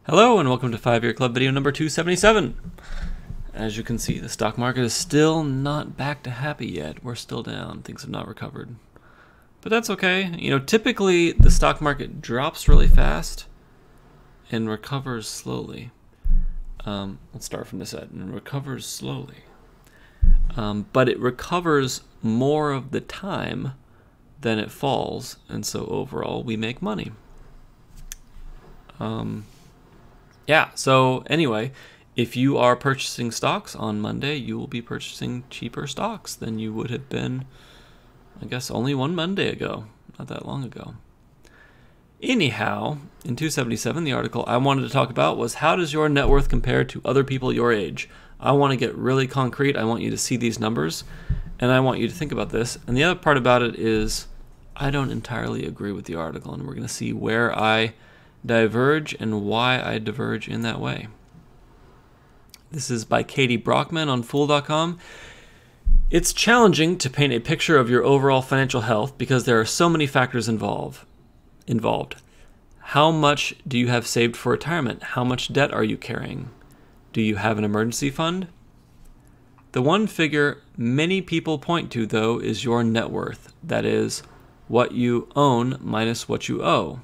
Hello and welcome to 5-Year Club video number 277. As you can see, the stock market is still not back to happy yet. We're still down. Things have not recovered. But that's okay. You know, typically the stock market drops really fast and recovers slowly. Let's start from this end. And recovers slowly. But it recovers more of the time than it falls, and so overall we make money. Yeah, so anyway, if you are purchasing stocks on Monday, you will be purchasing cheaper stocks than you would have been, I guess, only one Monday ago, not that long ago. Anyhow, in 277, the article I wanted to talk about was how does your net worth compare to other people your age? I want to get really concrete. I want you to see these numbers, and I want you to think about this. And the other part about it is I don't entirely agree with the article, and we're going to see where I diverge and why I diverge in that way. This is by Katie Brockman on Fool.com. It's challenging to paint a picture of your overall financial health because there are so many factors involved. How much do you have saved for retirement? How much debt are you carrying? Do you have an emergency fund? The one figure many people point to, though, is your net worth. That is, what you own minus what you owe.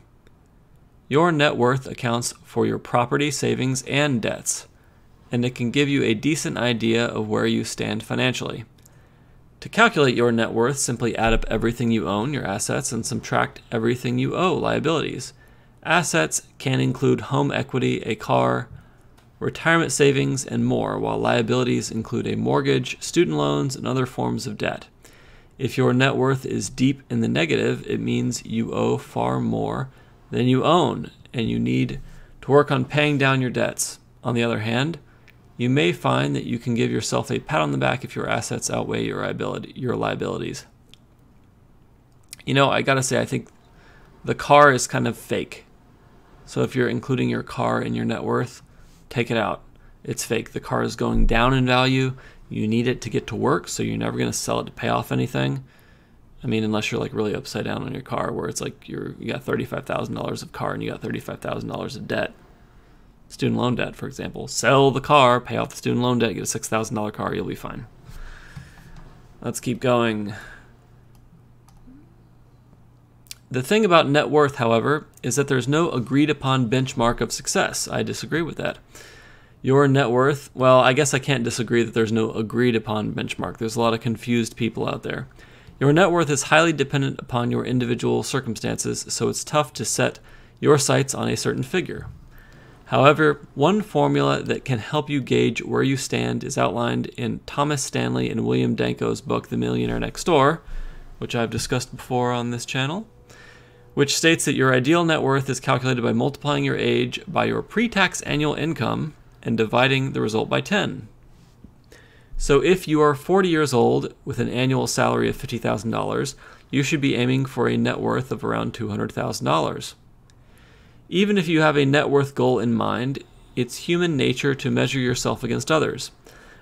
Your net worth accounts for your property, savings, and debts, and it can give you a decent idea of where you stand financially. To calculate your net worth, simply add up everything you own, your assets, and subtract everything you owe, liabilities. Assets can include home equity, a car, retirement savings, and more, while liabilities include a mortgage, student loans, and other forms of debt. If your net worth is deep in the negative, it means you owe far more than you own, and you need to work on paying down your debts. On the other hand, you may find that you can give yourself a pat on the back if your assets outweigh your liabilities. You know, I gotta say, I think the car is kind of fake. So if you're including your car in your net worth, take it out. It's fake. The car is going down in value. You need it to get to work, so you're never gonna sell it to pay off anything. I mean, unless you're like really upside down on your car, where it's like you got $35,000 of car and you got $35,000 of debt. Student loan debt, for example. Sell the car, pay off the student loan debt, get a $6,000 car, you'll be fine. Let's keep going. The thing about net worth, however, is that there's no agreed upon benchmark of success. I disagree with that. Your net worth, well, I guess I can't disagree that there's no agreed upon benchmark. There's a lot of confused people out there. Your net worth is highly dependent upon your individual circumstances, so it's tough to set your sights on a certain figure. However, one formula that can help you gauge where you stand is outlined in Thomas Stanley and William Danko's book, The Millionaire Next Door, which I've discussed before on this channel, which states that your ideal net worth is calculated by multiplying your age by your pre-tax annual income and dividing the result by 10. So if you are 40 years old with an annual salary of $50,000, you should be aiming for a net worth of around $200,000. Even if you have a net worth goal in mind, it's human nature to measure yourself against others.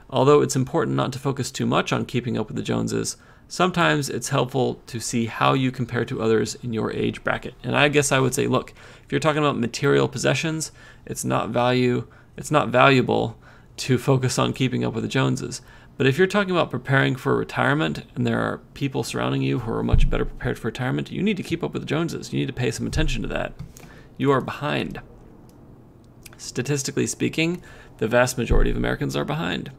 Although it's important not to focus too much on keeping up with the Joneses, sometimes it's helpful to see how you compare to others in your age bracket. And I guess I would say, look, if you're talking about material possessions, it's not valuable to focus on keeping up with the Joneses. But if you're talking about preparing for retirement and there are people surrounding you who are much better prepared for retirement, you need to keep up with the Joneses. You need to pay some attention to that. You are behind. Statistically speaking, the vast majority of Americans are behind.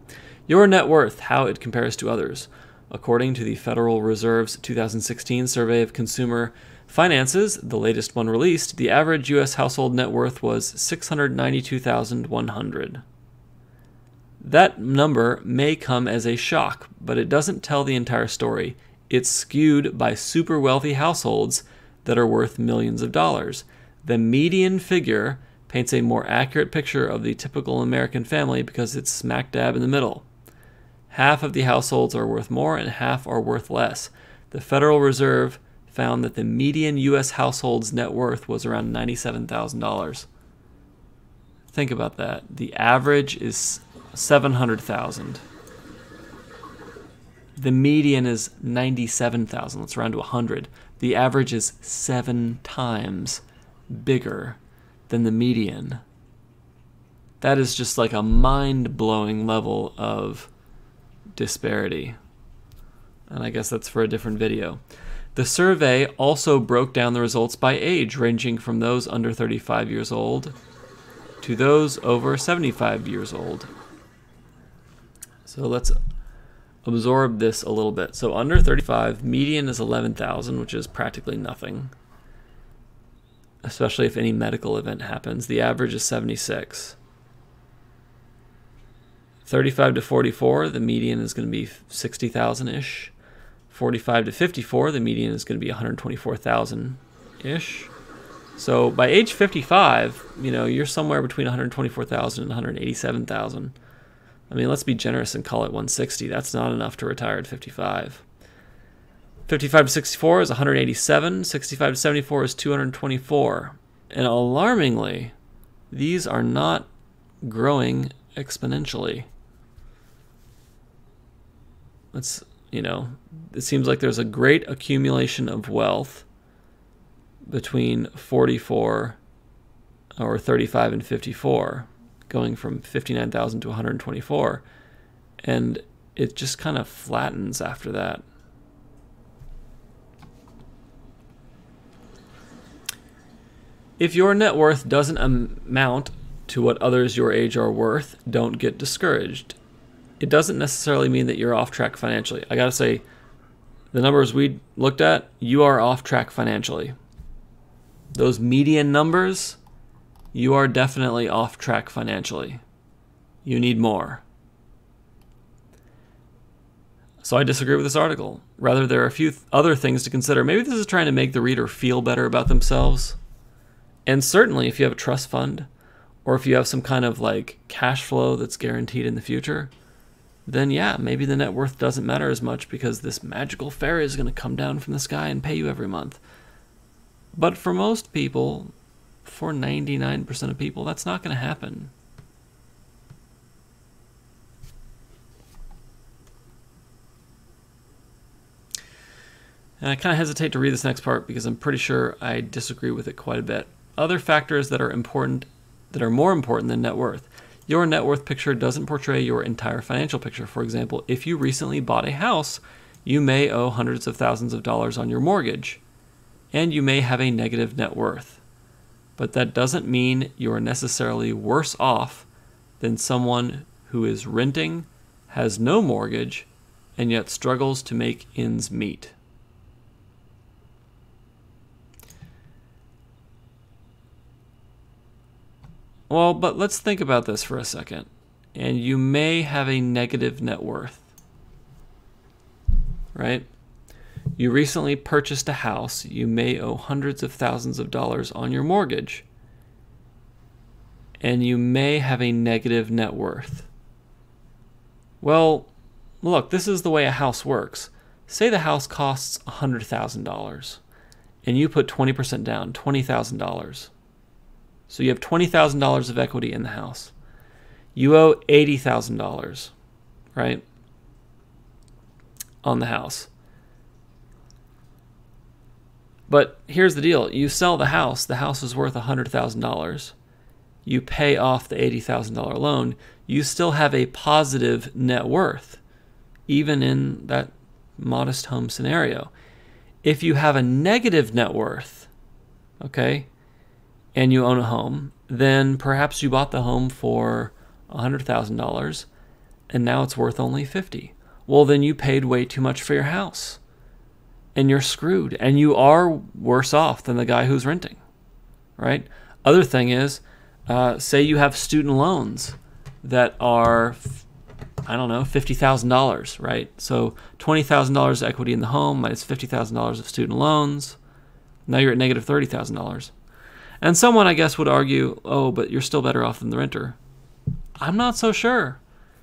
Your net worth, how it compares to others. According to the Federal Reserve's 2016 Survey of Consumer Finances, the latest one released, the average U.S. household net worth was $692,100. That number may come as a shock, but it doesn't tell the entire story. It's skewed by super wealthy households that are worth millions of dollars. The median figure paints a more accurate picture of the typical American family because it's smack dab in the middle. Half of the households are worth more and half are worth less. The Federal Reserve found that the median U.S. household's net worth was around $97,000. Think about that. The average is $700,000. The median is $97,000. Let's round to 100. The average is 7 times bigger than the median. That is just like a mind-blowing level of disparity. And I guess that's for a different video. The survey also broke down the results by age, ranging from those under 35 years old to those over 75 years old. So let's absorb this a little bit. So under 35, median is 11,000, which is practically nothing, especially if any medical event happens. The average is 76. 35 to 44, the median is going to be 60,000-ish. 45 to 54, the median is going to be 124,000-ish. So by age 55, you know, you're somewhere between 124,000 and 187,000. I mean, let's be generous and call it 160. That's not enough to retire at 55. 55 to 64 is 187. 65 to 74 is 224. And alarmingly, these are not growing exponentially. It's, you know, it seems like there's a great accumulation of wealth between 44 or 35 and 54, going from 59,000 to 124, and it just kind of flattens after that. If your net worth doesn't amount to what others your age are worth, don't get discouraged. It doesn't necessarily mean that you're off track financially. I gotta say, the numbers we looked at, you are off track financially. Those median numbers, you are definitely off track financially. You need more. So I disagree with this article. Rather, there are a few other things to consider. Maybe this is trying to make the reader feel better about themselves. And certainly if you have a trust fund, or if you have some kind of like cash flow that's guaranteed in the future, then yeah, maybe the net worth doesn't matter as much because this magical fairy is going to come down from the sky and pay you every month. But for most people, for 99% of people, that's not going to happen. And I kind of hesitate to read this next part because I'm pretty sure I disagree with it quite a bit. Other factors that are important, that are more important than net worth. Your net worth picture doesn't portray your entire financial picture. For example, if you recently bought a house, you may owe hundreds of thousands of dollars on your mortgage, and you may have a negative net worth. But that doesn't mean you're necessarily worse off than someone who is renting, has no mortgage, and yet struggles to make ends meet. Well, but let's think about this for a second. And you may have a negative net worth, right? You recently purchased a house. You may owe hundreds of thousands of dollars on your mortgage. And you may have a negative net worth. Well, look, this is the way a house works. Say the house costs $100,000 and you put 20% down, $20,000. So you have $20,000 of equity in the house. You owe $80,000, right, on the house. But here's the deal. You sell the house is worth $100,000. You pay off the $80,000 loan. You still have a positive net worth, even in that modest home scenario. If you have a negative net worth, okay, and you own a home, then perhaps you bought the home for $100,000 and now it's worth only $50,000. Well, then you paid way too much for your house and you're screwed and you are worse off than the guy who's renting, right? Other thing is, say you have student loans that are, I don't know, $50,000, right? So $20,000 equity in the home minus $50,000 of student loans. Now you're at negative $30,000. And someone, I guess, would argue, oh, but you're still better off than the renter. I'm not so sure,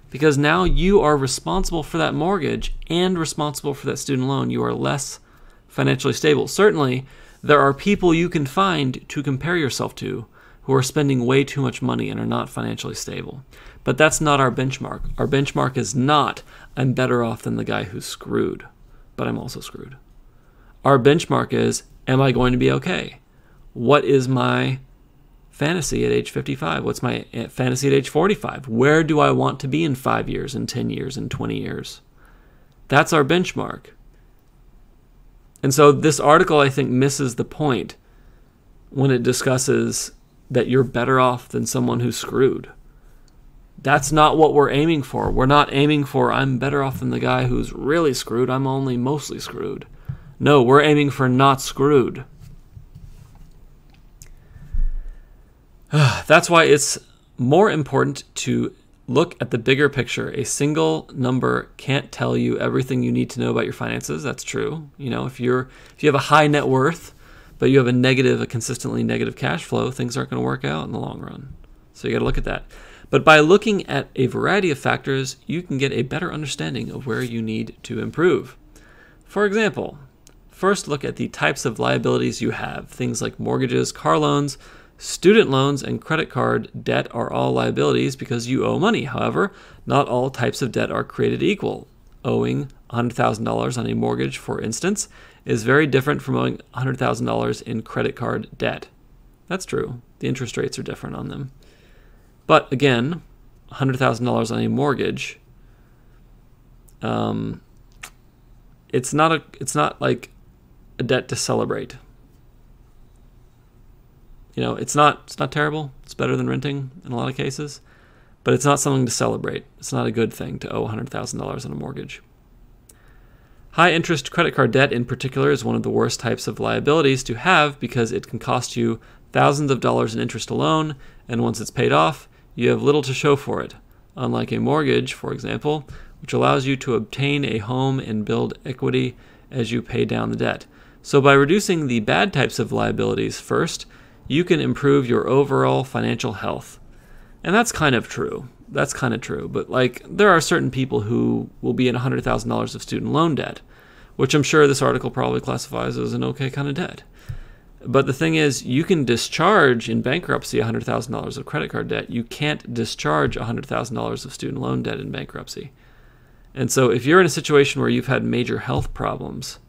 because now you are responsible for that mortgage and responsible for that student loan. You are less financially stable. Certainly, there are people you can find to compare yourself to who are spending way too much money and are not financially stable. But that's not our benchmark. Our benchmark is not, I'm better off than the guy who's screwed, but I'm also screwed. Our benchmark is, am I going to be okay? What is my fantasy at age 55? What's my fantasy at age 45? Where do I want to be in 5 years, in 10 years, in 20 years? That's our benchmark. And so this article, I think, misses the point when it discusses that you're better off than someone who's screwed. That's not what we're aiming for. We're not aiming for, I'm better off than the guy who's really screwed. I'm only mostly screwed. No, we're aiming for not screwed. That's why it's more important to look at the bigger picture. A single number can't tell you everything you need to know about your finances. That's true. You know, if you have a high net worth, but you have a consistently negative cash flow, things aren't going to work out in the long run. So you got to look at that. But by looking at a variety of factors, you can get a better understanding of where you need to improve. For example, first look at the types of liabilities you have. Things like mortgages, car loans, student loans, and credit card debt are all liabilities because you owe money. However, not all types of debt are created equal. Owing $100,000 on a mortgage, for instance, is very different from owing $100,000 in credit card debt. That's true. The interest rates are different on them. But again, $100,000 on a mortgage, it's not like a debt to celebrate. You know, it's not terrible. It's better than renting in a lot of cases, but it's not something to celebrate. It's not a good thing to owe $100,000 on a mortgage. High interest credit card debt in particular is one of the worst types of liabilities to have because it can cost you thousands of dollars in interest alone, and once it's paid off, you have little to show for it. Unlike a mortgage, for example, which allows you to obtain a home and build equity as you pay down the debt. So by reducing the bad types of liabilities first, you can improve your overall financial health. And that's kind of true. That's kind of true. But like, there are certain people who will be in $100,000 of student loan debt, which I'm sure this article probably classifies as an okay kind of debt. But the thing is, you can discharge in bankruptcy $100,000 of credit card debt. You can't discharge $100,000 of student loan debt in bankruptcy. And so if you're in a situation where you've had major health problems,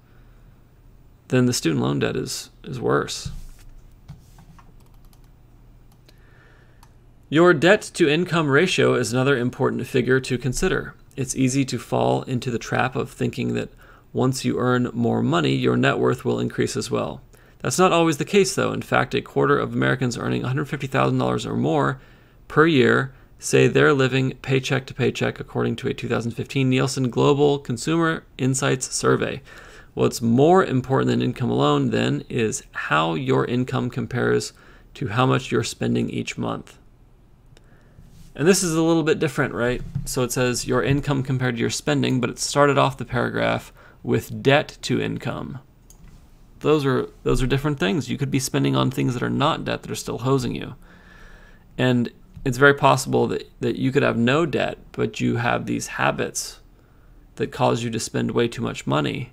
then the student loan debt is worse. Your debt-to-income ratio is another important figure to consider. It's easy to fall into the trap of thinking that once you earn more money, your net worth will increase as well. That's not always the case, though. In fact, a quarter of Americans earning $150,000 or more per year say they're living paycheck to paycheck, according to a 2015 Nielsen Global Consumer Insights survey. What's more important than income alone, then, is how your income compares to how much you're spending each month. And this is a little bit different, right? So it says your income compared to your spending, but it started off the paragraph with debt to income. Those are different things. You could be spending on things that are not debt that are still hosing you. And it's very possible that you could have no debt, but you have these habits that cause you to spend way too much money.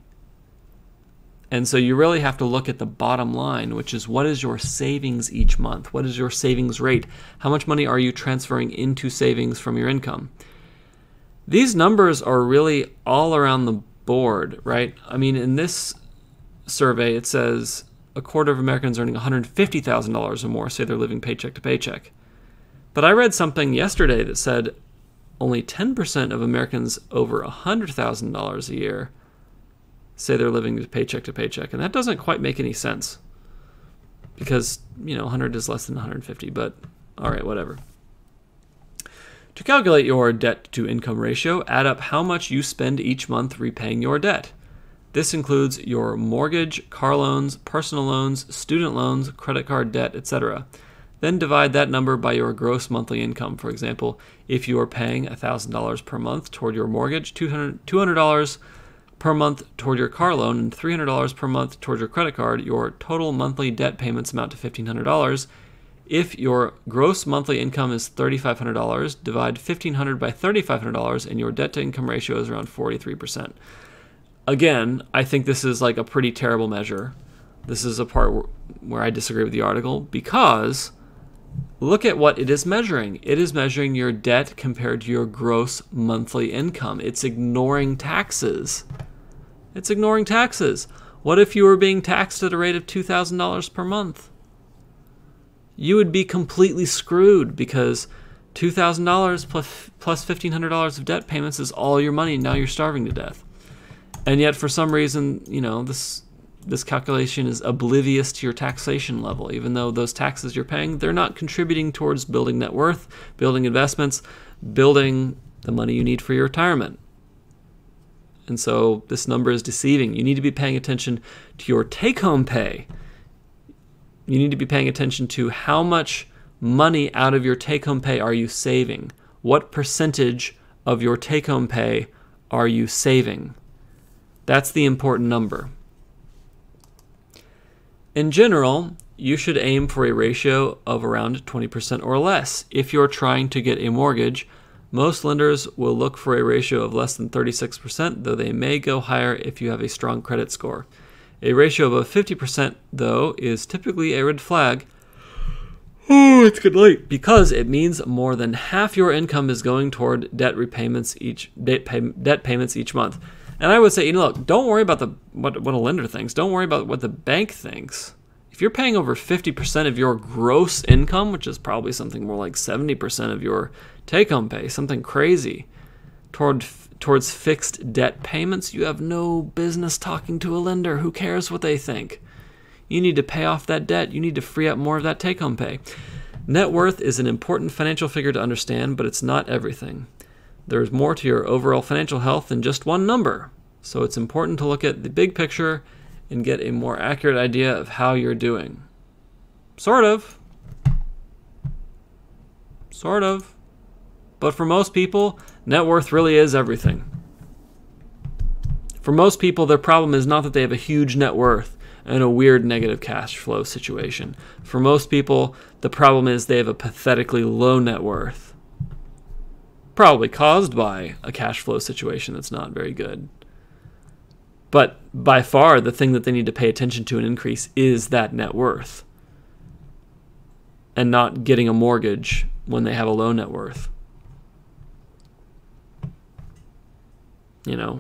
And so you really have to look at the bottom line, which is what is your savings each month? What is your savings rate? How much money are you transferring into savings from your income? These numbers are really all around the board, right? I mean, in this survey, it says a quarter of Americans earning $150,000 or more say they're living paycheck to paycheck. But I read something yesterday that said only 10% of Americans over $100,000 a year say they're living paycheck to paycheck. And that doesn't quite make any sense because, 100 is less than 150, but all right, whatever. To calculate your debt to income ratio, add up how much you spend each month repaying your debt. This includes your mortgage, car loans, personal loans, student loans, credit card debt, etc. Then divide that number by your gross monthly income. For example, if you are paying $1,000 per month toward your mortgage, $200 per month toward your car loan, and $300 per month toward your credit card, your total monthly debt payments amount to $1,500. If your gross monthly income is $3,500, divide $1,500 by $3,500, and your debt-to-income ratio is around 43%. Again, I think this is like a pretty terrible measure. This is a part where I disagree with the article because look at what it is measuring. It is measuring your debt compared to your gross monthly income. It's ignoring taxes. It's ignoring taxes. What if you were being taxed at a rate of $2,000 per month? you would be completely screwed because $2,000 plus $1,500 of debt payments is all your money. Now you're starving to death. And yet for some reason, this calculation is oblivious to your taxation level. Even though those taxes you're paying, they're not contributing towards building net worth, building investments, building the money you need for your retirement. And so this number is deceiving. You need to be paying attention to your take-home pay. You need to be paying attention to how much money out of your take-home pay are you saving? What percentage of your take-home pay are you saving? That's the important number. In general, you should aim for a ratio of around 20% or less. If you're trying to get a mortgage, most lenders will look for a ratio of less than 36%, though they may go higher if you have a strong credit score. A ratio above 50%, though, is typically a red flag. Oh, it's good light. Because it means more than half your income is going toward debt payments each month. And I would say, look, don't worry about what a lender thinks. Don't worry about what the bank thinks. If you're paying over 50% of your gross income, which is probably something more like 70% of your take-home pay, something crazy, towards fixed debt payments, you have no business talking to a lender. Who cares what they think? You need to pay off that debt. You need to free up more of that take-home pay. Net worth is an important financial figure to understand, but it's not everything. There's more to your overall financial health than just one number. So it's important to look at the big picture and get a more accurate idea of how you're doing. Sort of. But for most people, net worth really is everything. For most people, their problem is not that they have a huge net worth and a weird negative cash flow situation. For most people, the problem is they have a pathetically low net worth. Probably caused by a cash flow situation that's not very good. But by far, the thing that they need to pay attention to and increase is that net worth. And not getting a mortgage when they have a low net worth.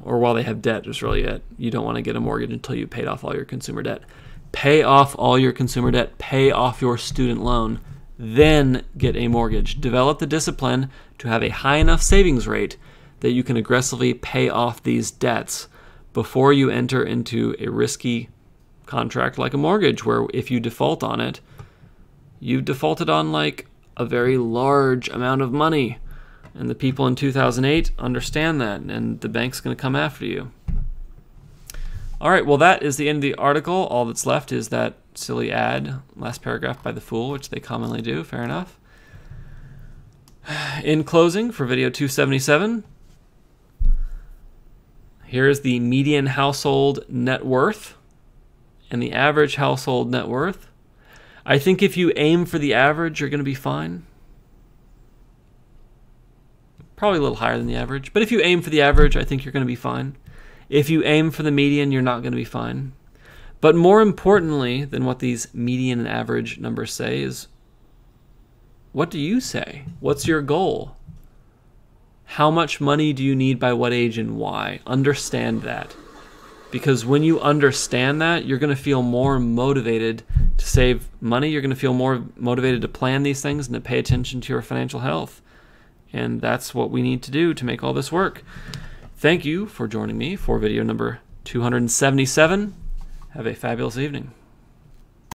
Or while they have debt is really it. You don't want to get a mortgage until you paid off all your consumer debt. Pay off all your consumer debt. Pay off your student loan. Then get a mortgage. Develop the discipline to have a high enough savings rate that you can aggressively pay off these debts before you enter into a risky contract like a mortgage, where if you default on it, you've defaulted on like a very large amount of money. And the people in 2008 understand that, and the bank's going to come after you. All right, well, that is the end of the article. All that's left is that silly ad, last paragraph by the Fool, which they commonly do. Fair enough. In closing, for video 277, here's the median household net worth and the average household net worth. I think if you aim for the average, you're going to be fine. Probably a little higher than the average. But if you aim for the average, I think you're going to be fine. If you aim for the median, you're not going to be fine. But more importantly than what these median and average numbers say is, what do you say? What's your goal? How much money do you need by what age and why? Understand that. Because when you understand that, you're going to feel more motivated to save money. You're going to feel more motivated to plan these things and to pay attention to your financial health. And that's what we need to do to make all this work. Thank you for joining me for video number 277. Have a fabulous evening.